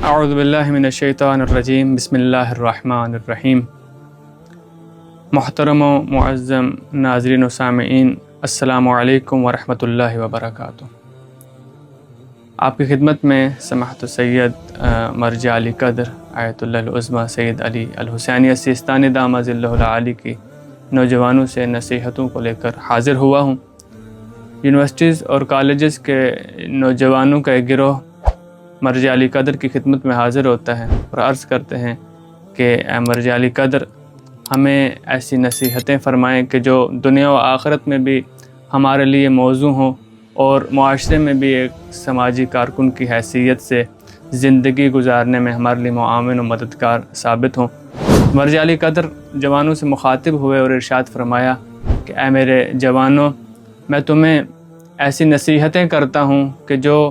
اعوذ باللہ من الشیطان الرجیم، بسم اللہ الرحمن الرحیم۔ محترم و معظم ناظرین و سامعین، السلام علیکم ورحمۃ اللہ وبرکاتہ۔ آپ کی خدمت میں سماحت سید مرجع علی قدر آیت اللہ العظمیٰ سید علی الحسینی السیستانی دامہ ظلہ العالی کی نوجوانوں سے نصیحتوں کو لے کر حاضر ہوا ہوں۔ یونیورسٹیز اور کالجز کے نوجوانوں کا ایک گروہ مرجع علی قدر کی خدمت میں حاضر ہوتا ہے اور عرض کرتے ہیں کہ اے مرجع علی قدر، ہمیں ایسی نصیحتیں فرمائیں کہ جو دنیا و آخرت میں بھی ہمارے لیے موزوں ہوں اور معاشرے میں بھی ایک سماجی کارکن کی حیثیت سے زندگی گزارنے میں ہمارے لیے معاون و مددگار ثابت ہوں۔ مرجع علی قدر جوانوں سے مخاطب ہوئے اور ارشاد فرمایا کہ اے میرے جوانوں، میں تمہیں ایسی نصیحتیں کرتا ہوں کہ جو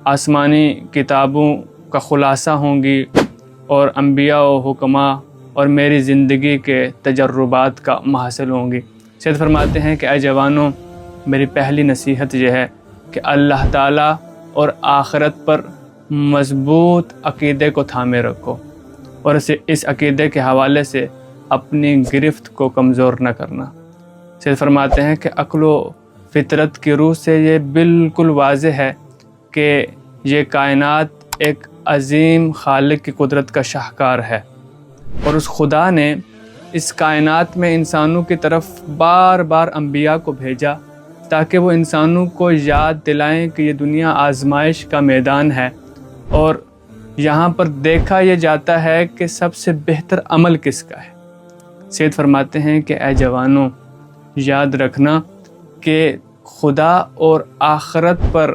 آسمانی کتابوں کا خلاصہ ہوں گی اور انبیاء و حکماء اور میری زندگی کے تجربات کا محصل ہوں گی۔ سید فرماتے ہیں کہ اے جوانوں، میری پہلی نصیحت یہ ہے کہ اللہ تعالیٰ اور آخرت پر مضبوط عقیدے کو تھامے رکھو اور اس عقیدے کے حوالے سے اپنی گرفت کو کمزور نہ کرنا۔ سید فرماتے ہیں کہ عقل و فطرت کی روح سے یہ بالکل واضح ہے کہ یہ کائنات ایک عظیم خالق کی قدرت کا شاہکار ہے، اور اس خدا نے اس کائنات میں انسانوں کی طرف بار بار انبیاء کو بھیجا تاکہ وہ انسانوں کو یاد دلائیں کہ یہ دنیا آزمائش کا میدان ہے، اور یہاں پر دیکھا یہ جاتا ہے کہ سب سے بہتر عمل کس کا ہے۔ سید فرماتے ہیں کہ اے جوانوں، یاد رکھنا کہ خدا اور آخرت پر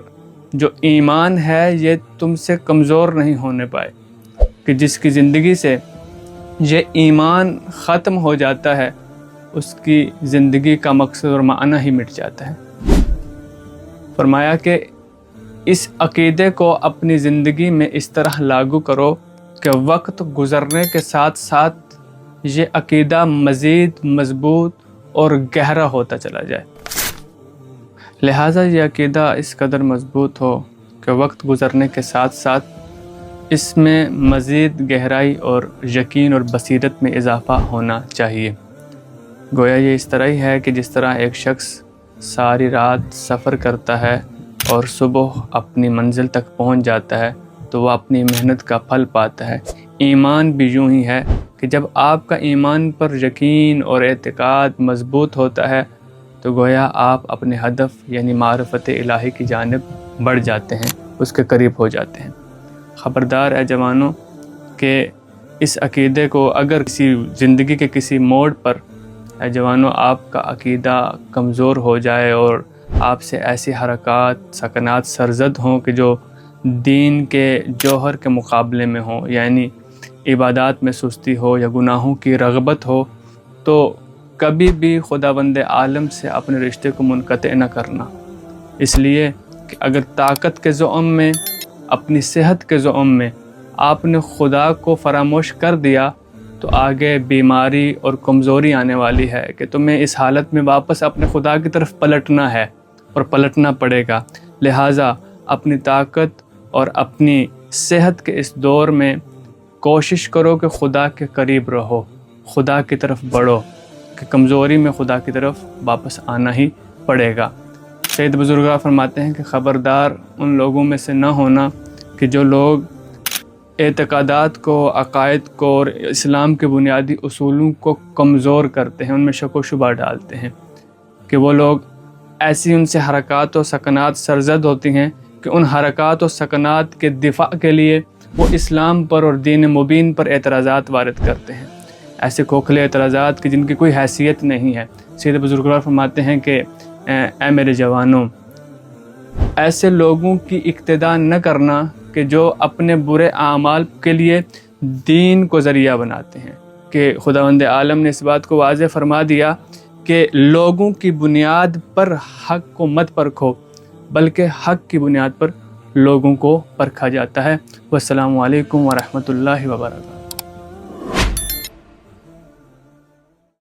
جو ایمان ہے یہ تم سے کمزور نہیں ہونے پائے، کہ جس کی زندگی سے یہ ایمان ختم ہو جاتا ہے اس کی زندگی کا مقصد اور معنی ہی مٹ جاتا ہے۔ فرمایا کہ اس عقیدے کو اپنی زندگی میں اس طرح لاگو کرو کہ وقت گزرنے کے ساتھ ساتھ یہ عقیدہ مزید مضبوط اور گہرا ہوتا چلا جائے۔ لہٰذا یہ عقیدہ اس قدر مضبوط ہو کہ وقت گزرنے کے ساتھ ساتھ اس میں مزید گہرائی اور یقین اور بصیرت میں اضافہ ہونا چاہیے۔ گویا یہ اس طرح ہی ہے کہ جس طرح ایک شخص ساری رات سفر کرتا ہے اور صبح اپنی منزل تک پہنچ جاتا ہے تو وہ اپنی محنت کا پھل پاتا ہے۔ ایمان بھی یوں ہی ہے کہ جب آپ کا ایمان پر یقین اور اعتقاد مضبوط ہوتا ہے تو گویا آپ اپنے ہدف یعنی معرفت الہی کی جانب بڑھ جاتے ہیں، اس کے قریب ہو جاتے ہیں۔ خبردار ہے جوانوں کہ اس عقیدے کو اگر کسی زندگی کے کسی موڑ پر اے جوانوں آپ کا عقیدہ کمزور ہو جائے اور آپ سے ایسی حرکات سکنات سرزد ہوں کہ جو دین کے جوہر کے مقابلے میں ہوں، یعنی عبادات میں سستی ہو یا گناہوں کی رغبت ہو، تو کبھی بھی خداوند عالم سے اپنے رشتے کو منقطع نہ کرنا، اس لیے کہ اگر طاقت کے زعم میں، اپنی صحت کے زعم میں آپ نے خدا کو فراموش کر دیا تو آگے بیماری اور کمزوری آنے والی ہے کہ تمہیں اس حالت میں واپس اپنے خدا کی طرف پلٹنا ہے اور پلٹنا پڑے گا۔ لہٰذا اپنی طاقت اور اپنی صحت کے اس دور میں کوشش کرو کہ خدا کے قریب رہو، خدا کی طرف بڑھو، کہ کمزوری میں خدا کی طرف واپس آنا ہی پڑے گا۔ سید بزرگاں فرماتے ہیں کہ خبردار ان لوگوں میں سے نہ ہونا کہ جو لوگ اعتقادات کو، عقائد کو اور اسلام کے بنیادی اصولوں کو کمزور کرتے ہیں، ان میں شک و شبہ ڈالتے ہیں، کہ وہ لوگ ایسی ان سے حرکات و سکنات سرزد ہوتی ہیں کہ ان حرکات و سکنات کے دفاع کے لیے وہ اسلام پر اور دین مبین پر اعتراضات وارد کرتے ہیں، ایسے کھوکھلے اعتراضات کہ جن کی کوئی حیثیت نہیں ہے۔ سید بزرگوار فرماتے ہیں کہ اے میرے جوانوں، ایسے لوگوں کی اقتداء نہ کرنا کہ جو اپنے برے اعمال کے لیے دین کو ذریعہ بناتے ہیں، کہ خداوند عالم نے اس بات کو واضح فرما دیا کہ لوگوں کی بنیاد پر حق کو مت پرکھو، بلکہ حق کی بنیاد پر لوگوں کو پرکھا جاتا ہے۔ والسلام علیکم ورحمۃ اللہ وبرکاتہ۔